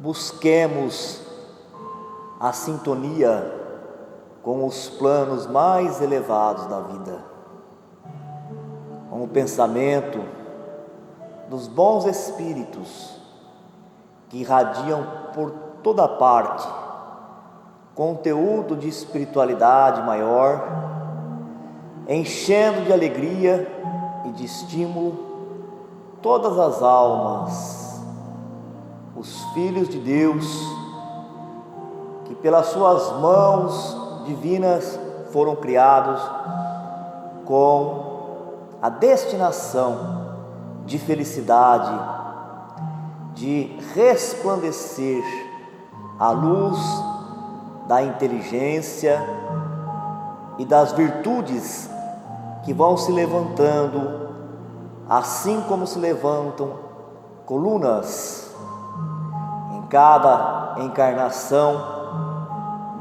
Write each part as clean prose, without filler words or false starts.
busquemos a sintonia com os planos mais elevados da vida, com o pensamento dos bons espíritos que irradiam por toda parte conteúdo de espiritualidade maior, enchendo de alegria e de estímulo todas as almas, os filhos de Deus, que pelas suas mãos divinas foram criados com a destinação de felicidade, de resplandecer a luz da inteligência e das virtudes que vão se levantando, assim como se levantam colunas. Em cada encarnação,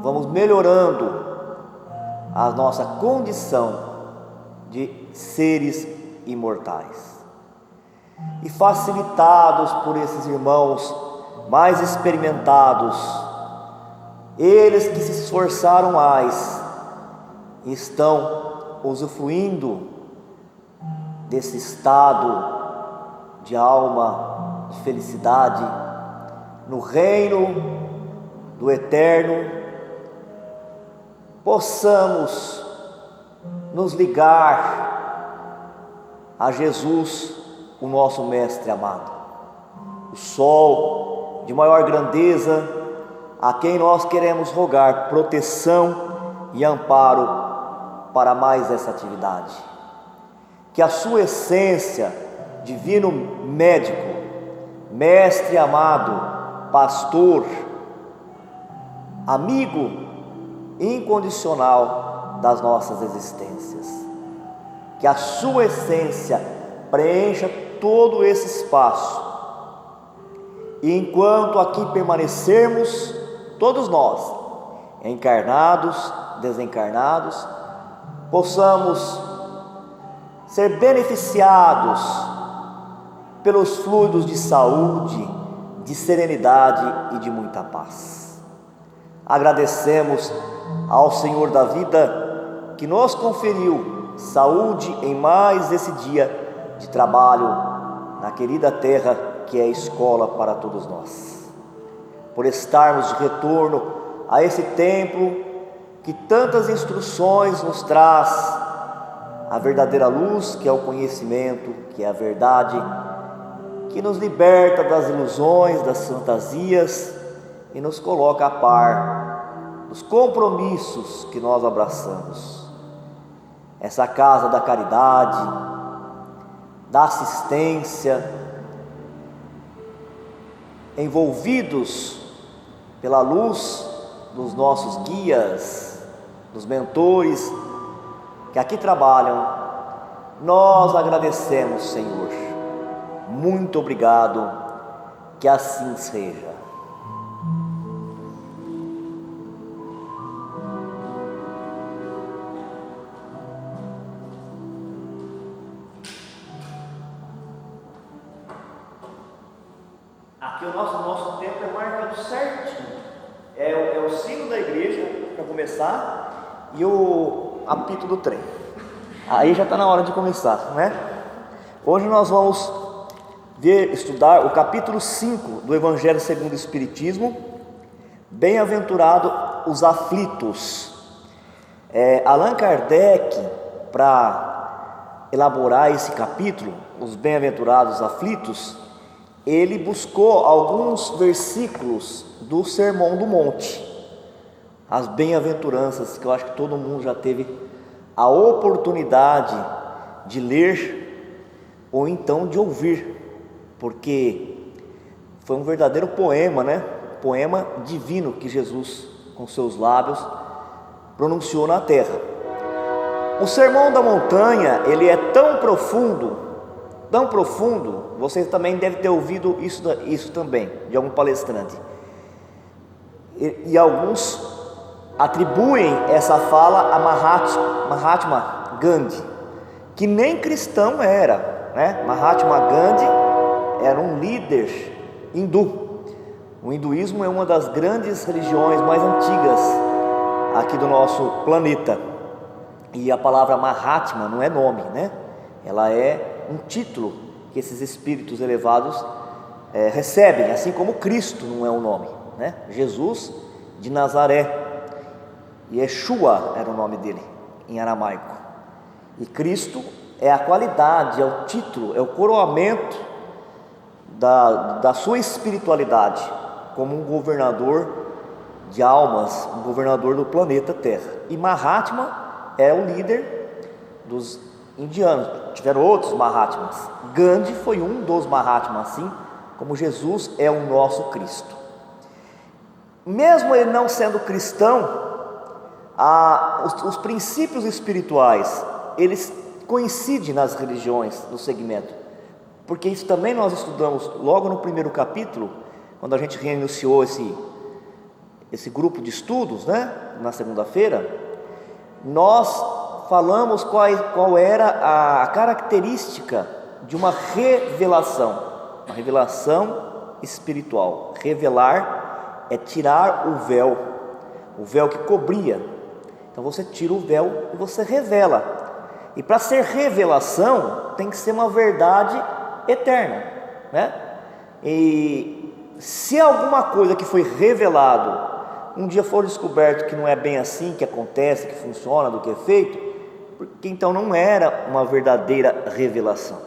vamos melhorando a nossa condição de seres imortais. E facilitados por esses irmãos mais experimentados, eles que se esforçaram mais, estão usufruindo desse estado de alma, de felicidade, no reino do eterno. Possamos nos ligar a Jesus, o nosso Mestre amado, o sol de maior grandeza, a quem nós queremos rogar proteção e amparo para mais essa atividade. Que a sua essência, divino médico, mestre amado, pastor, amigo incondicional das nossas existências, que a sua essência preencha todo esse espaço, e enquanto aqui permanecermos, todos nós, encarnados, desencarnados, possamos ser beneficiados pelos fluidos de saúde, de serenidade e de muita paz. Agradecemos ao Senhor da vida que nos conferiu saúde em mais esse dia de trabalho na querida terra que é a escola para todos nós, por estarmos de retorno a esse templo que tantas instruções nos traz, a verdadeira luz que é o conhecimento, que é a verdade, que nos liberta das ilusões, das fantasias e nos coloca a par dos compromissos que nós abraçamos. Essa casa da caridade, da assistência, envolvidos pela luz dos nossos guias, dos mentores que aqui trabalham, nós agradecemos, Senhor. Muito obrigado, que assim seja. Aqui o nosso tempo é marcado certinho. É o sino da igreja para começar e o apito do trem. Aí já está na hora de começar, né? Hoje nós vamos estudar o capítulo 5 do Evangelho segundo o Espiritismo. Bem-aventurado os aflitos. Allan Kardec, para elaborar esse capítulo, os bem-aventurados aflitos, ele buscou alguns versículos do Sermão do Monte, as bem-aventuranças, que eu acho que todo mundo já teve a oportunidade de ler ou então de ouvir, porque foi um verdadeiro poema, né? Poema divino que Jesus, com seus lábios, pronunciou na terra. O Sermão da Montanha, ele é tão profundo, vocês também devem ter ouvido isso também, de algum palestrante, e alguns atribuem essa fala a Mahatma Gandhi, que nem cristão era, né? Mahatma Gandhi era um líder hindu, O hinduísmo é uma das grandes religiões mais antigas aqui do nosso planeta. E a palavra Mahatma não é nome, né? Ela é um título que esses espíritos elevados recebem, assim como Cristo não é um nome, né? Jesus de Nazaré, Yeshua era o nome dele em aramaico. E Cristo é a qualidade, é o título, é o coroamento da sua espiritualidade como um governador de almas, um governador do planeta Terra. E Mahatma é o líder dos indianos. Tiveram outros Mahatmas. Gandhi foi um dos Mahatmas, assim como Jesus é o nosso Cristo. Mesmo ele não sendo cristão, os princípios espirituais, eles coincidem nas religiões do segmento, porque isso também nós estudamos logo no primeiro capítulo, quando a gente reiniciou esse grupo de estudos, né, na segunda-feira. Nós falamos qual era a característica de uma revelação espiritual. Revelar é tirar o véu que cobria. Então você tira o véu e você revela. E para ser revelação tem que ser uma verdade eterna, né? E se alguma coisa que foi revelado um dia for descoberto que não é bem assim que acontece, que funciona, do que é feito, porque então não era uma verdadeira revelação.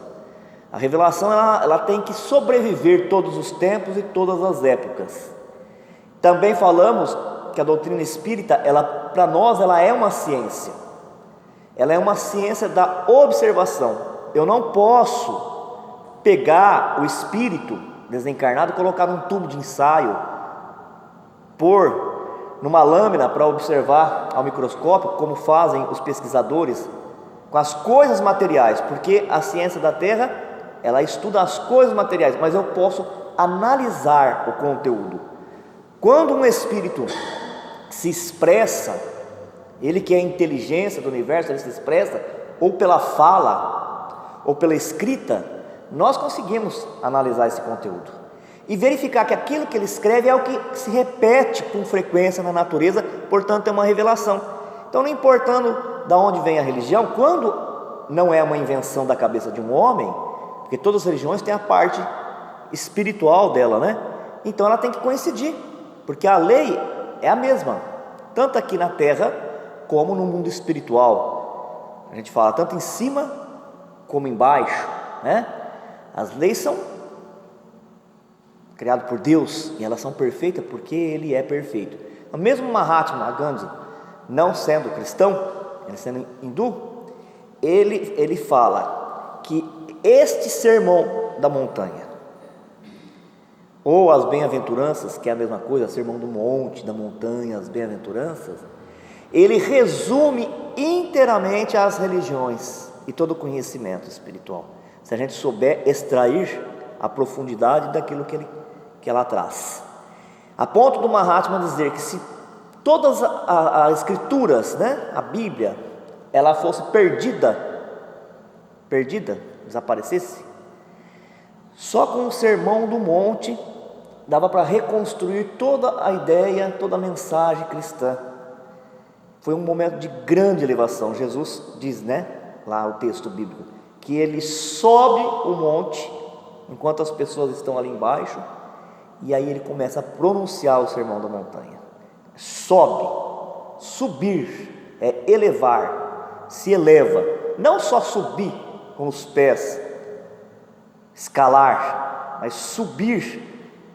A revelação ela tem que sobreviver todos os tempos e todas as épocas. Também falamos que a doutrina espírita, para nós, ela é uma ciência. Ela é uma ciência da observação. Eu não posso pegar o espírito desencarnado, colocar num tubo de ensaio, pôr numa lâmina para observar ao microscópio, como fazem os pesquisadores com as coisas materiais, porque a ciência da Terra, ela estuda as coisas materiais, mas eu posso analisar o conteúdo. Quando um espírito se expressa, ele que é a inteligência do universo, ele se expressa ou pela fala ou pela escrita, nós conseguimos analisar esse conteúdo e verificar que aquilo que ele escreve é o que se repete com frequência na natureza, portanto é uma revelação. Então, não importando de onde vem a religião, quando não é uma invenção da cabeça de um homem, porque todas as religiões têm a parte espiritual dela, né? Então ela tem que coincidir, porque a lei é a mesma, tanto aqui na Terra como no mundo espiritual. A gente fala tanto em cima como embaixo, né? As leis são criadas por Deus e elas são perfeitas porque Ele é perfeito. O mesmo Mahatma Gandhi, não sendo cristão, ele sendo hindu, ele fala que este sermão da montanha, ou as bem-aventuranças, que é a mesma coisa, sermão do monte, da montanha, as bem-aventuranças, ele resume inteiramente as religiões e todo o conhecimento espiritual, se a gente souber extrair a profundidade daquilo que ela traz, a ponto do Mahatma dizer que se todas as escrituras, né, a Bíblia, ela fosse perdida, desaparecesse, só com o sermão do monte dava para reconstruir toda a ideia, toda a mensagem cristã. Foi um momento de grande elevação. Jesus diz, né, lá o texto bíblico, que ele sobe o monte enquanto as pessoas estão ali embaixo, e aí ele começa a pronunciar o sermão da montanha. Sobe, subir é elevar, se eleva, não só subir com os pés, escalar, mas subir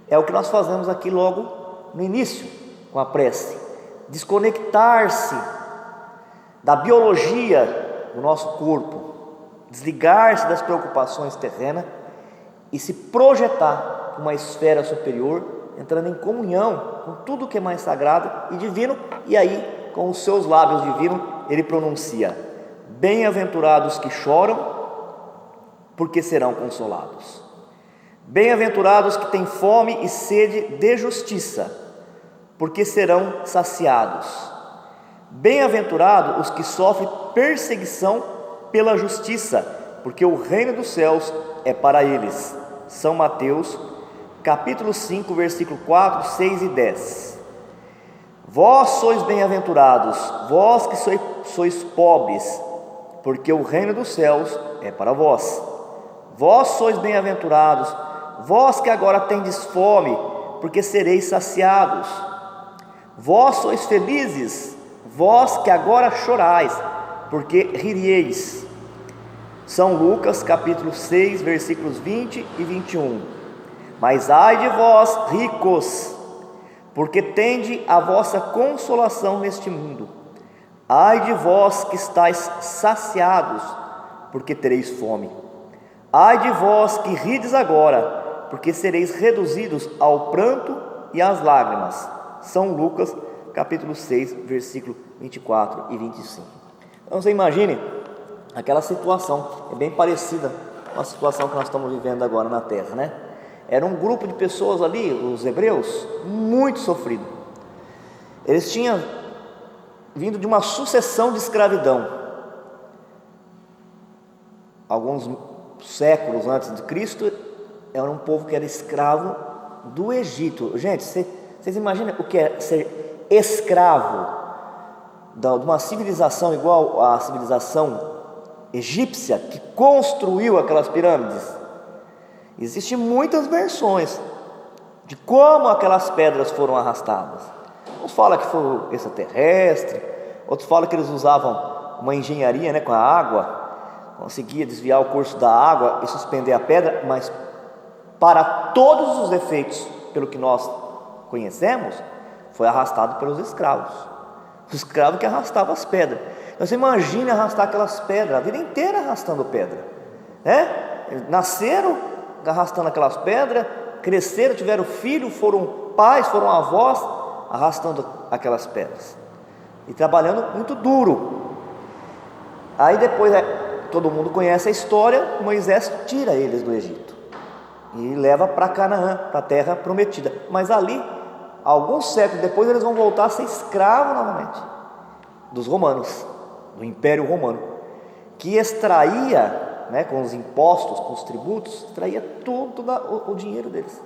é o que nós fazemos aqui logo no início com a prece, desconectar-se da biologia do nosso corpo, desligar-se das preocupações terrenas e se projetar para uma esfera superior, entrando em comunhão com tudo que é mais sagrado e divino. E aí, com os seus lábios divinos, ele pronuncia: bem-aventurados que choram, porque serão consolados. Bem-aventurados que têm fome e sede de justiça, porque serão saciados. Bem-aventurados os que sofrem perseguição pela justiça, porque o reino dos céus é para eles. São Mateus, capítulo 5, versículo 4, 6 e 10. Vós sois bem-aventurados, vós que sois pobres, porque o reino dos céus é para vós. Vós sois bem-aventurados, vós que agora tendes fome, porque sereis saciados. Vós sois felizes, vós que agora chorais, porque rireis. São Lucas capítulo 6, versículos 20 e 21. Mas ai de vós, ricos, porque tende a vossa consolação neste mundo. Ai de vós que estáis saciados, porque tereis fome. Ai de vós que rides agora, porque sereis reduzidos ao pranto e às lágrimas. São Lucas capítulo 6, versículo 24 e 25. Então você imagine aquela situação, é bem parecida com a situação que nós estamos vivendo agora na terra, né? Era um grupo de pessoas ali, os hebreus, muito sofrido. Eles tinham vindo de uma sucessão de escravidão. Alguns séculos antes de Cristo, era um povo que era escravo do Egito. Gente, vocês imaginam o que é ser escravo de uma civilização igual à civilização egípcia, que construiu aquelas pirâmides? Existem muitas versões de como aquelas pedras foram arrastadas. Uns falam que foi extraterrestre, outros falam que eles usavam uma engenharia, né, com a água, conseguia desviar o curso da água e suspender a pedra, mas para todos os efeitos, pelo que nós conhecemos, foi arrastado pelos escravos. Os escravos que arrastavam as pedras. Então você imagina arrastar aquelas pedras, a vida inteira arrastando pedra, né? Eles nasceram arrastando aquelas pedras, cresceram, tiveram filho, foram pais, foram avós, arrastando aquelas pedras e trabalhando muito duro. Aí depois, todo mundo conhece a história, Moisés tira eles do Egito e leva para Canaã, para a terra prometida. Mas ali, alguns séculos depois, eles vão voltar a ser escravos novamente dos romanos, do Império Romano, que extraía, né, com os impostos, com os tributos, extraía todo o dinheiro deles.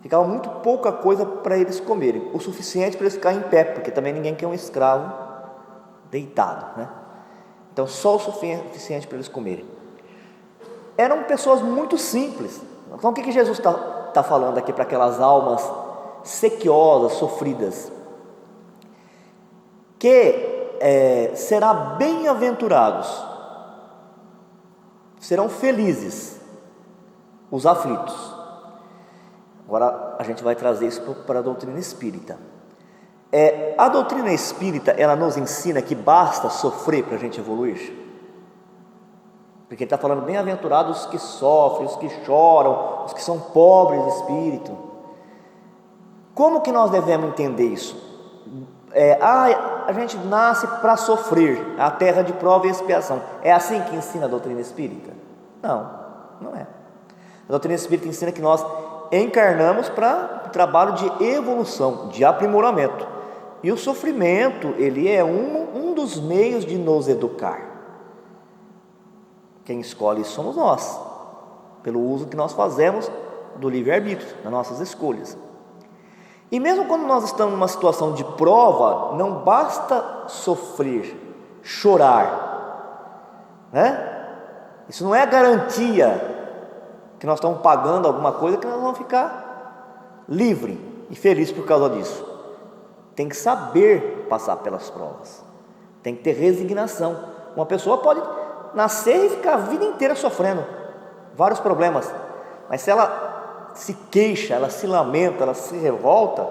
Ficava muito pouca coisa para eles comerem, o suficiente para eles ficarem em pé, porque também ninguém quer um escravo deitado, né? Então só o suficiente para eles comerem. Eram pessoas muito simples. Então o que Jesus está falando aqui para aquelas almas sequiosas, sofridas? Que será bem-aventurados, serão felizes os aflitos. Agora a gente vai trazer isso para a doutrina espírita. A doutrina espírita, ela nos ensina que basta sofrer para a gente evoluir. Porque ele está falando bem-aventurados os que sofrem, os que choram, os que são pobres de espírito. Como que nós devemos entender isso? A gente nasce para sofrer, a terra de prova e expiação. É assim que ensina a doutrina espírita? Não, não é. A doutrina espírita ensina que nós encarnamos para um trabalho de evolução, de aprimoramento. E o sofrimento, ele é um dos meios de nos educar. Quem escolhe isso somos nós, pelo uso que nós fazemos do livre-arbítrio, das nossas escolhas. E mesmo quando nós estamos numa situação de prova, não basta sofrer, chorar, né? Isso não é garantia que nós estamos pagando alguma coisa que nós vamos ficar livre e feliz por causa disso. Tem que saber passar pelas provas, tem que ter resignação. Uma pessoa pode nascer e ficar a vida inteira sofrendo vários problemas, mas se ela se queixa, ela se lamenta, ela se revolta,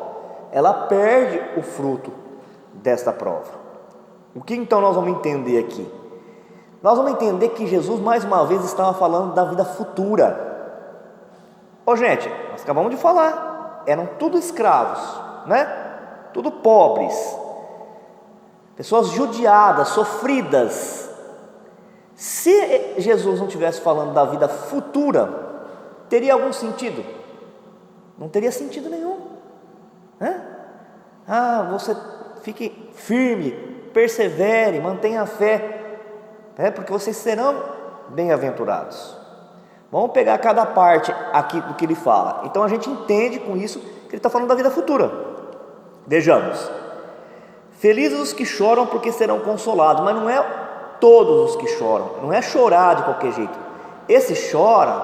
ela perde o fruto desta prova. O que então nós vamos entender aqui? Nós vamos entender que Jesus mais uma vez estava falando da vida futura. Gente, nós acabamos de falar, eram tudo escravos, né? Tudo pobres, pessoas judiadas, sofridas. Se Jesus não estivesse falando da vida futura, teria algum sentido? Não teria sentido nenhum, né? Você fique firme, persevere, mantenha a fé, porque vocês serão bem-aventurados. Vamos pegar cada parte aqui do que ele fala. Então a gente entende com isso que ele está falando da vida futura. Vejamos. Felizes os que choram porque serão consolados. Mas não é todos os que choram. Não é chorar de qualquer jeito. Esse chora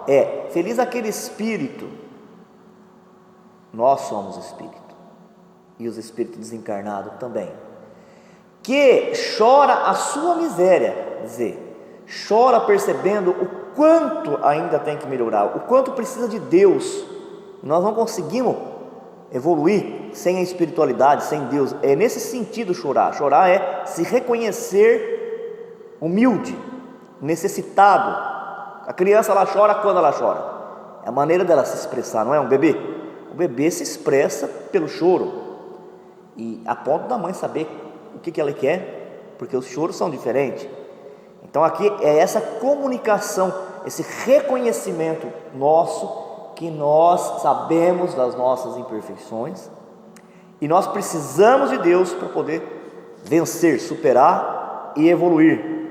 é feliz aquele espírito. Nós somos espírito. E os espíritos desencarnados também. Que chora a sua miséria. Quer dizer, chora percebendo o quanto ainda tem que melhorar, o quanto precisa de Deus. Nós não conseguimos evoluir sem a espiritualidade, sem Deus. É nesse sentido chorar. Chorar é se reconhecer humilde, necessitado. A criança, ela chora quando ela chora. É a maneira dela se expressar, não é? Um bebê. O bebê se expressa pelo choro. E a ponto da mãe saber o que ela quer, porque os choros são diferentes. Então aqui é essa comunicação, esse reconhecimento nosso, que nós sabemos das nossas imperfeições e nós precisamos de Deus para poder vencer, superar e evoluir.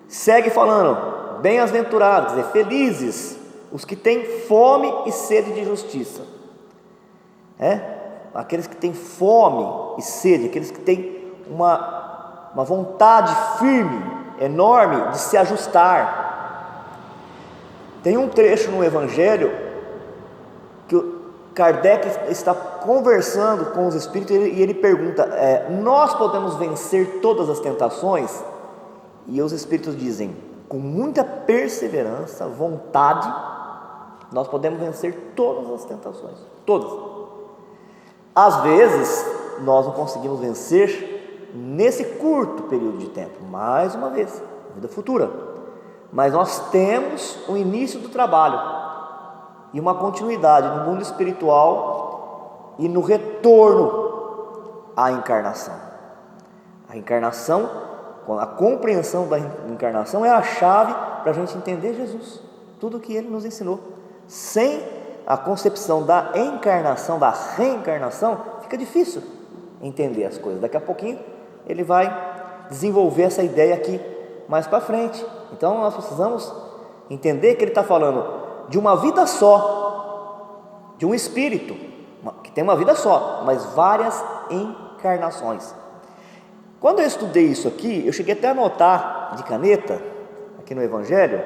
Segue falando, bem-aventurados, quer dizer, felizes os que têm fome e sede de justiça. Aqueles que têm fome e sede, aqueles que têm uma vontade firme, enorme de se ajustar. Tem um trecho no Evangelho que o Kardec está conversando com os espíritos e ele pergunta: nós podemos vencer todas as tentações? E os espíritos dizem: com muita perseverança, vontade, nós podemos vencer todas as tentações, todas. Às vezes nós não conseguimos vencer nesse curto período de tempo, mais uma vez, vida futura, mas nós temos o início do trabalho e uma continuidade no mundo espiritual e no retorno à encarnação. A encarnação, a compreensão da encarnação é a chave para a gente entender Jesus, tudo o que Ele nos ensinou. Sem a concepção da encarnação, da reencarnação, fica difícil entender as coisas. Daqui a pouquinho ele vai desenvolver essa ideia aqui mais para frente. Então nós precisamos entender que ele está falando de uma vida só, de um espírito que tem uma vida só, mas várias encarnações. Quando eu estudei isso aqui, eu cheguei até a anotar de caneta aqui no Evangelho,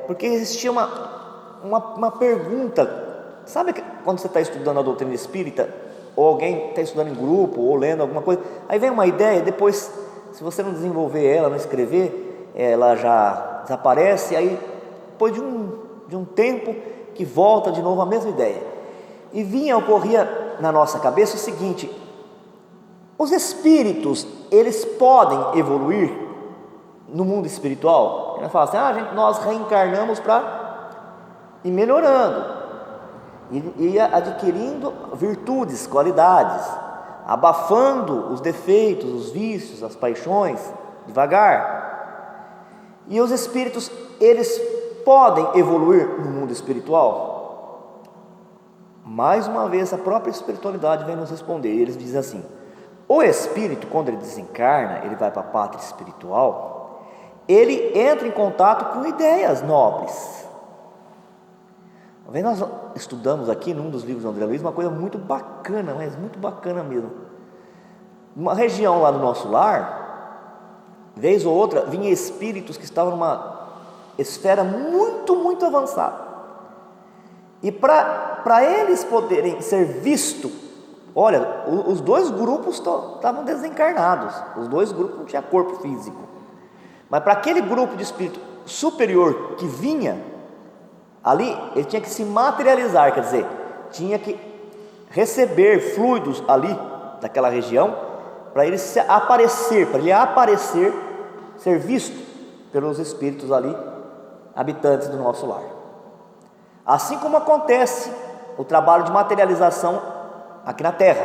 porque existia uma pergunta. Sabe quando você está estudando a doutrina espírita, ou alguém está estudando em grupo, ou lendo alguma coisa, aí vem uma ideia, depois, se você não desenvolver ela, não escrever, ela já desaparece, aí depois de um tempo que volta de novo a mesma ideia. E ocorria na nossa cabeça o seguinte: os espíritos, eles podem evoluir no mundo espiritual? Ele fala assim: nós reencarnamos para ir melhorando, e adquirindo virtudes, qualidades, abafando os defeitos, os vícios, as paixões, devagar. E os espíritos, eles podem evoluir no mundo espiritual? Mais uma vez, a própria espiritualidade vem nos responder. Eles dizem assim: o espírito, quando ele desencarna, ele vai para a pátria espiritual, ele entra em contato com ideias nobres. Nós estudamos aqui num dos livros do André Luiz uma coisa muito bacana, mas muito bacana mesmo. Uma região lá do nosso lar, vez ou outra, vinha espíritos que estavam numa esfera muito, muito avançada. E para eles poderem ser vistos, olha, os dois grupos estavam desencarnados, os dois grupos não tinham corpo físico. Mas para aquele grupo de espírito superior que vinha ali, ele tinha que se materializar, quer dizer, tinha que receber fluidos ali, daquela região, para ele aparecer, ser visto pelos espíritos ali, habitantes do nosso lar. Assim como acontece o trabalho de materialização aqui na Terra.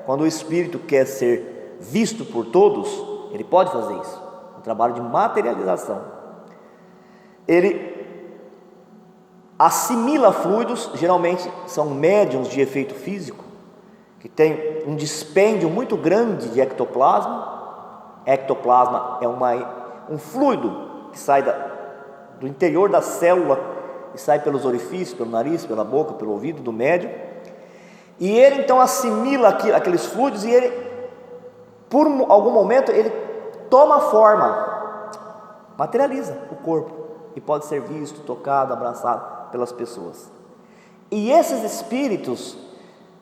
Quando o espírito quer ser visto por todos, ele pode fazer isso, um trabalho de materialização. Ele assimila fluidos, geralmente são médiums de efeito físico, que tem um dispêndio muito grande de ectoplasma. Ectoplasma é um fluido que sai do interior da célula e sai pelos orifícios, pelo nariz, pela boca, pelo ouvido do médium. E ele então assimila aqueles fluidos e ele, por algum momento, ele toma forma, materializa o corpo e pode ser visto, tocado, abraçado pelas pessoas. E esses espíritos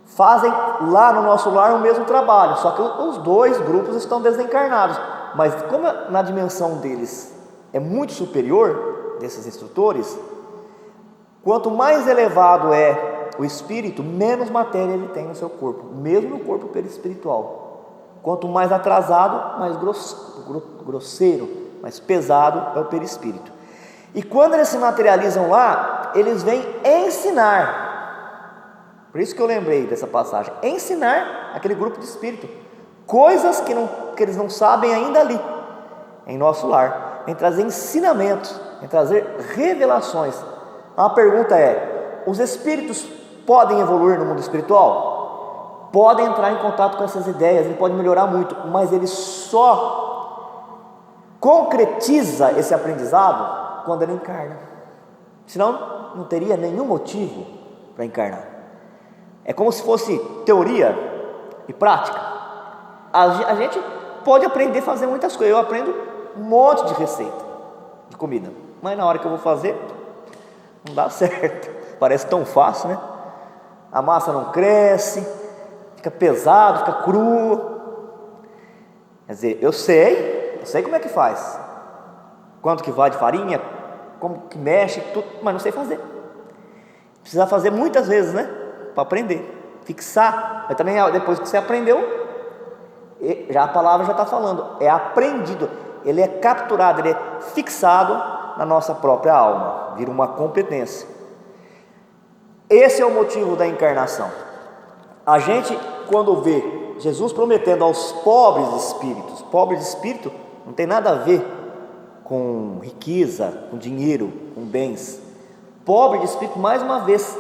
fazem lá no nosso lar o mesmo trabalho, só que os dois grupos estão desencarnados, mas como na dimensão deles é muito superior, desses instrutores, quanto mais elevado é o espírito, menos matéria ele tem no seu corpo, mesmo no corpo perispiritual. Quanto mais atrasado, mais grosseiro, mais pesado é o perispírito. E quando eles se materializam lá, eles vêm ensinar. Por isso que eu lembrei dessa passagem, ensinar aquele grupo de espírito coisas que eles não sabem ainda ali, em nosso lar, em trazer ensinamentos, em trazer revelações. A pergunta é: os espíritos podem evoluir no mundo espiritual? Podem entrar em contato com essas ideias, ele pode melhorar muito, mas ele só concretiza esse aprendizado quando ele encarna, senão não teria nenhum motivo para encarnar. É como se fosse teoria e prática. A gente pode aprender a fazer muitas coisas. Eu aprendo um monte de receita de comida, mas na hora que eu vou fazer, não dá certo. Parece tão fácil, né? A massa não cresce, fica pesado, fica cru. Quer dizer, eu sei como é que faz, quanto que vai de farinha, como que mexe, tudo, mas não sei fazer. Precisa fazer muitas vezes, né? Para aprender, fixar. Mas também depois que você aprendeu, já a palavra já está falando, é aprendido, ele é capturado, ele é fixado na nossa própria alma, vira uma competência. Esse é o motivo da encarnação. A gente, quando vê Jesus prometendo aos pobres espíritos, pobre de espírito não tem nada a ver com riqueza, com dinheiro, com bens. Pobre de espírito, mais uma vez,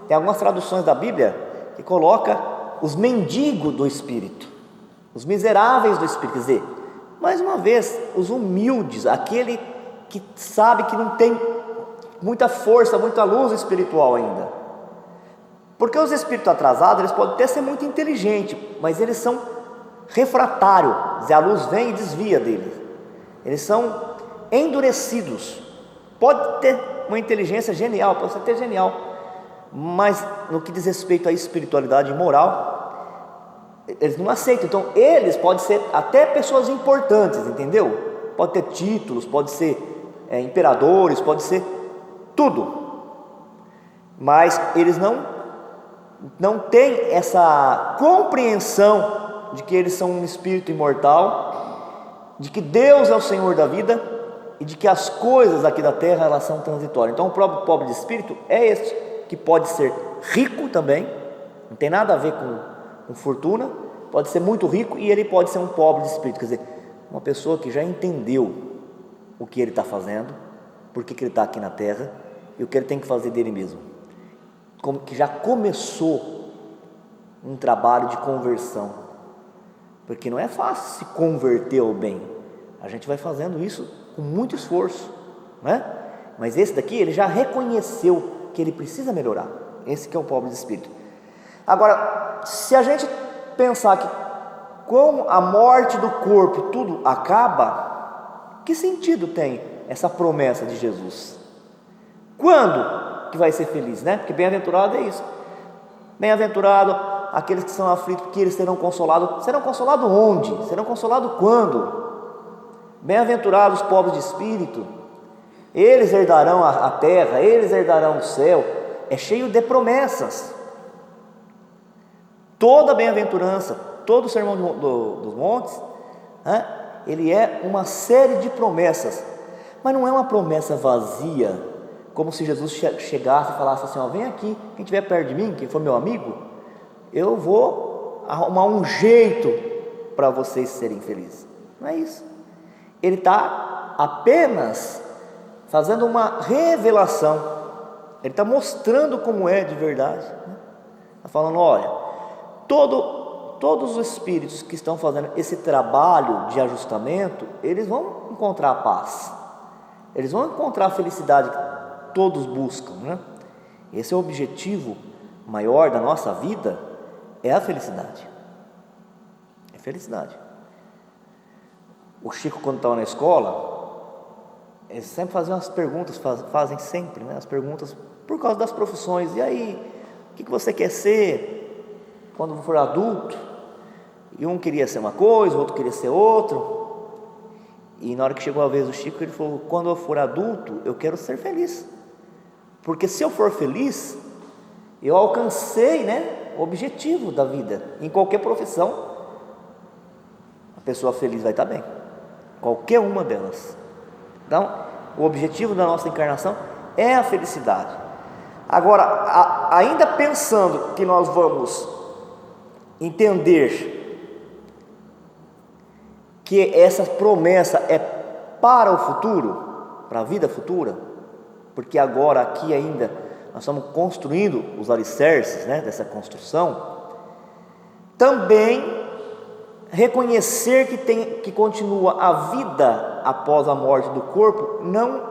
tem algumas traduções da Bíblia que coloca os mendigos do espírito, os miseráveis do espírito, quer dizer, mais uma vez, os humildes, aquele que sabe que não tem muita força, muita luz espiritual ainda. Porque os espíritos atrasados, eles podem até ser muito inteligentes, mas eles são refratários, quer dizer, a luz vem e desvia deles. Eles são endurecidos. Pode ter uma inteligência genial, pode ser até genial, mas no que diz respeito à espiritualidade e moral, eles não aceitam. Então eles podem ser até pessoas importantes, entendeu? Pode ter títulos, pode ser imperadores, pode ser tudo, mas eles não têm essa compreensão de que eles são um espírito imortal, de que Deus é o Senhor da vida e de que as coisas aqui da terra elas são transitórias. Então o próprio pobre de espírito é esse, que pode ser rico também, não tem nada a ver com fortuna, pode ser muito rico e ele pode ser um pobre de espírito, quer dizer, uma pessoa que já entendeu o que ele está fazendo, por que ele está aqui na terra e o que ele tem que fazer dele mesmo, como que já começou um trabalho de conversão, porque não é fácil se converter ao bem, a gente vai fazendo isso com muito esforço, né? Mas esse daqui, ele já reconheceu que ele precisa melhorar, esse que é o pobre de espírito. Agora, se a gente pensar que com a morte do corpo tudo acaba, que sentido tem essa promessa de Jesus? Quando que vai ser feliz, né? Porque bem-aventurado é isso. Bem-aventurado aqueles que são aflitos, porque eles serão consolados. Serão consolados onde? Serão consolados quando? Bem-aventurados os pobres de espírito, eles herdarão a terra, eles herdarão o céu. É cheio de promessas. Toda bem-aventurança, todo o sermão dos montes, né? Ele é uma série de promessas, mas não é uma promessa vazia, como se Jesus chegasse e falasse assim: ó, vem aqui, quem estiver perto de mim, quem for meu amigo, eu vou arrumar um jeito para vocês serem felizes. Não é isso. Ele está apenas fazendo uma revelação, ele está mostrando como é de verdade, né? Está falando: olha, todos os espíritos que estão fazendo esse trabalho de ajustamento, eles vão encontrar a paz, Eles vão encontrar a felicidade que todos buscam, né? Esse é o objetivo maior da nossa vida, é a felicidade. É felicidade. O Chico, quando estava na escola, eles sempre faziam as perguntas, fazem sempre, né? As perguntas por causa das profissões. E aí, o que você quer ser quando for adulto? E um queria ser uma coisa, o outro queria ser outro. E na hora que chegou a vez do Chico, ele falou: quando eu for adulto, eu quero ser feliz. Porque se eu for feliz, eu alcancei, né, o objetivo da vida. Em qualquer profissão, a pessoa feliz vai estar bem. Qualquer uma delas. Então, o objetivo da nossa encarnação é a felicidade. Agora, ainda pensando que nós vamos entender que essa promessa é para o futuro, para a vida futura, porque agora aqui ainda nós estamos construindo os alicerces, né, dessa construção. Também reconhecer que continua a vida após a morte do corpo não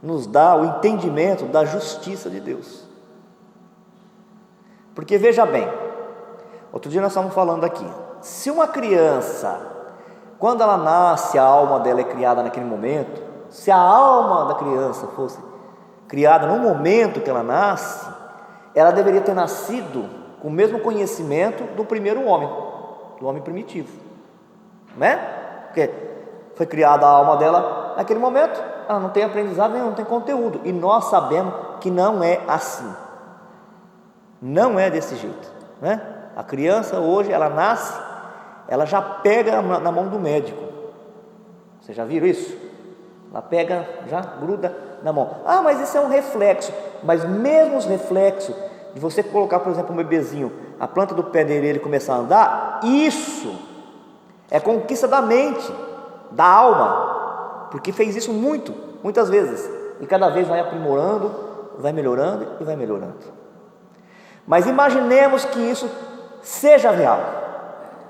nos dá o entendimento da justiça de Deus. Porque veja bem, outro dia nós estávamos falando aqui, se uma criança, quando ela nasce, a alma dela é criada naquele momento, se a alma da criança fosse criada no momento que ela nasce, ela deveria ter nascido com o mesmo conhecimento do primeiro homem, do homem primitivo, né? Porque foi criada a alma dela naquele momento, ela não tem aprendizado nenhum, não tem conteúdo, e nós sabemos que não é assim, não é desse jeito, né? A criança hoje, ela nasce, ela já pega na mão do médico. Vocês já viram isso? Ela pega, já gruda na mão. Ah, mas isso é um reflexo. Mas mesmo os reflexos de você colocar, por exemplo, um bebezinho, a planta do pé dele, ele começar a andar, isso é conquista da mente, da alma, porque fez isso muitas vezes, e cada vez vai aprimorando, vai melhorando e vai melhorando. Mas imaginemos que isso seja real.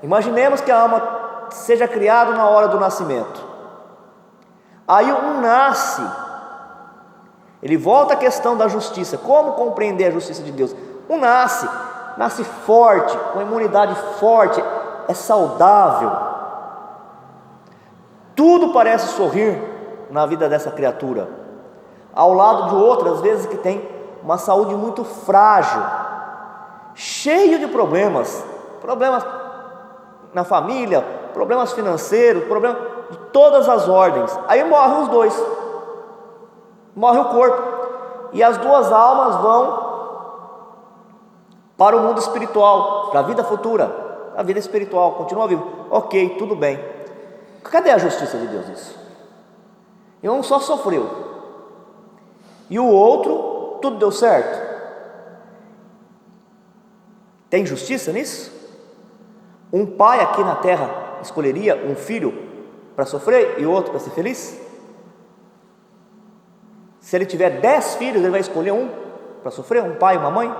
Imaginemos que a alma seja criada na hora do nascimento. Aí um nasce, ele volta à questão da justiça. Como compreender a justiça de Deus? Um nasce forte, com imunidade forte, é saudável. Tudo parece sorrir na vida dessa criatura, ao lado de outras, às vezes, que tem uma saúde muito frágil, cheio de problemas na família, problemas financeiros, problemas de todas as ordens. Aí morrem os dois, morre o corpo, e as duas almas vão para o mundo espiritual, para a vida futura, a vida espiritual, continua vivo. Ok, tudo bem. Cadê a justiça de Deus nisso? E um só sofreu, e o outro, tudo deu certo. Tem justiça nisso? Um pai aqui na terra escolheria um filho para sofrer e outro para ser feliz? Se ele tiver 10 filhos, ele vai escolher um para sofrer, um pai e uma mãe?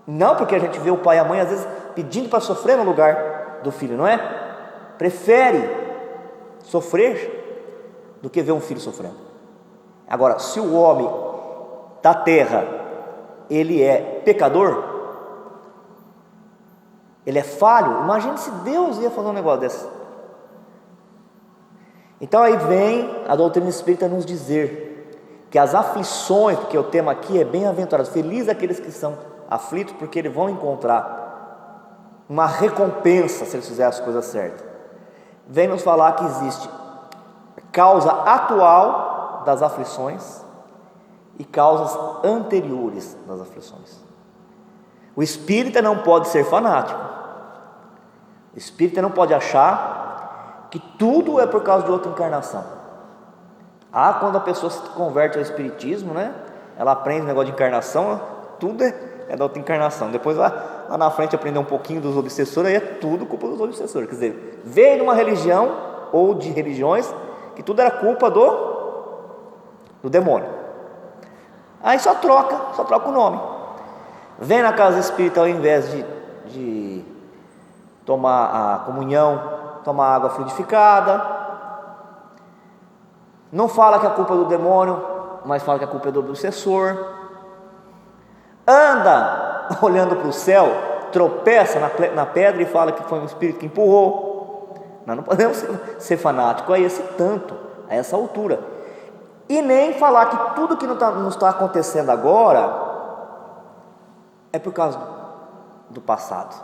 Não, porque a gente vê o pai e a mãe às vezes pedindo para sofrer no lugar do filho, não é? Prefere sofrer do que ver um filho sofrendo. Agora, se o homem da terra, ele é pecador, ele é falho, imagine se Deus ia fazer um negócio desse. Então aí vem a doutrina espírita nos dizer que as aflições, porque o tema aqui é bem-aventurado, feliz aqueles que são aflitos, porque eles vão encontrar uma recompensa se eles fizerem as coisas certas. Vem nos falar que existe causa atual das aflições e causas anteriores das aflições. O espírita não pode ser fanático. O espírita não pode achar que tudo é por causa de outra encarnação. Quando a pessoa se converte ao espiritismo, né? Ela aprende o negócio de encarnação, tudo é da outra encarnação. Depois lá na frente aprender um pouquinho dos obsessores, aí é tudo culpa dos obsessores. Quer dizer, veio de uma religião ou de religiões que tudo era culpa do demônio. Aí só troca o nome. Vem na casa espírita, ao invés de tomar a comunhão, tomar água fluidificada, Não fala que a culpa é do demônio, mas fala que a culpa é do obsessor. Anda olhando para o céu, tropeça na pedra e fala que foi um espírito que empurrou. Nós não podemos ser fanáticos a esse tanto, a essa altura. E nem falar que tudo que não está acontecendo agora é por causa do passado,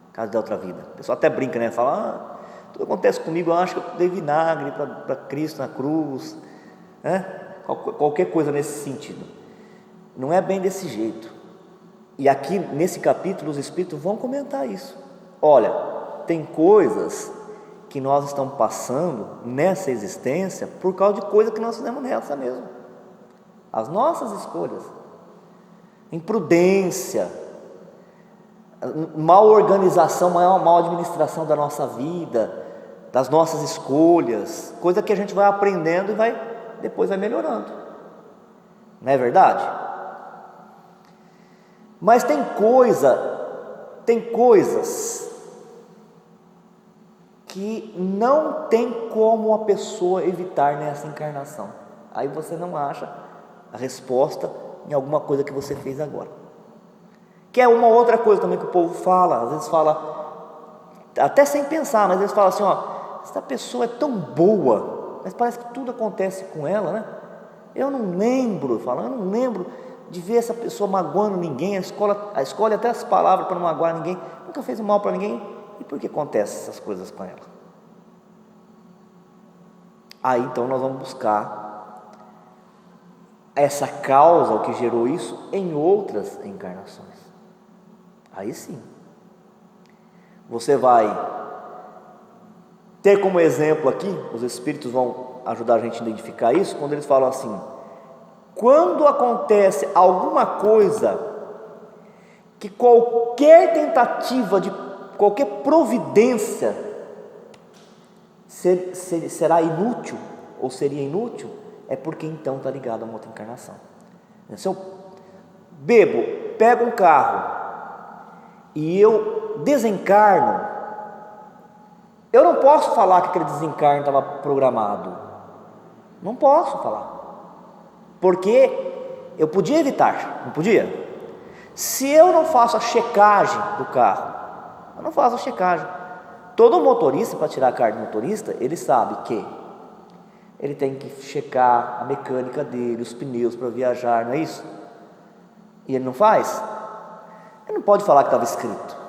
por causa da outra vida. O pessoal até brinca, né? Fala, tudo acontece comigo, eu acho que eu dei vinagre para Cristo na cruz, né? Qualquer coisa nesse sentido. Não é bem desse jeito. E aqui nesse capítulo os Espíritos vão comentar isso. Olha, tem coisas que nós estamos passando nessa existência por causa de coisas que nós fizemos nessa mesmo. As nossas escolhas, imprudência, mal organização, mal administração da nossa vida, das nossas escolhas, coisa que a gente vai aprendendo e depois vai melhorando. Não é verdade? Mas tem coisas que não tem como a pessoa evitar nessa encarnação. Aí você não acha a resposta em alguma coisa que você fez agora. Que é uma outra coisa também que o povo fala, às vezes fala, até sem pensar, mas às vezes fala assim, essa pessoa é tão boa, mas parece que tudo acontece com ela, né? Eu não lembro de ver essa pessoa magoando ninguém, escolhe até as palavras para não magoar ninguém, nunca fez mal para ninguém, e por que acontecem essas coisas com ela? Aí então nós vamos buscar essa causa, o que gerou isso, em outras encarnações. Aí sim, você vai ter como exemplo aqui, os Espíritos vão ajudar a gente a identificar isso, quando eles falam assim, quando acontece alguma coisa que qualquer tentativa de qualquer providência será inútil ou seria inútil, é porque então está ligado a uma outra encarnação. Se eu bebo, pego um carro e eu desencarno, eu não posso falar que aquele desencarno estava programado. Não posso falar. Porque eu podia evitar, não podia? Se eu não faço a checagem do carro, eu não faço a checagem. Todo motorista, para tirar a carta de motorista, ele sabe que ele tem que checar a mecânica dele, os pneus para viajar, não é isso? E ele não faz? Ele não pode falar que estava escrito.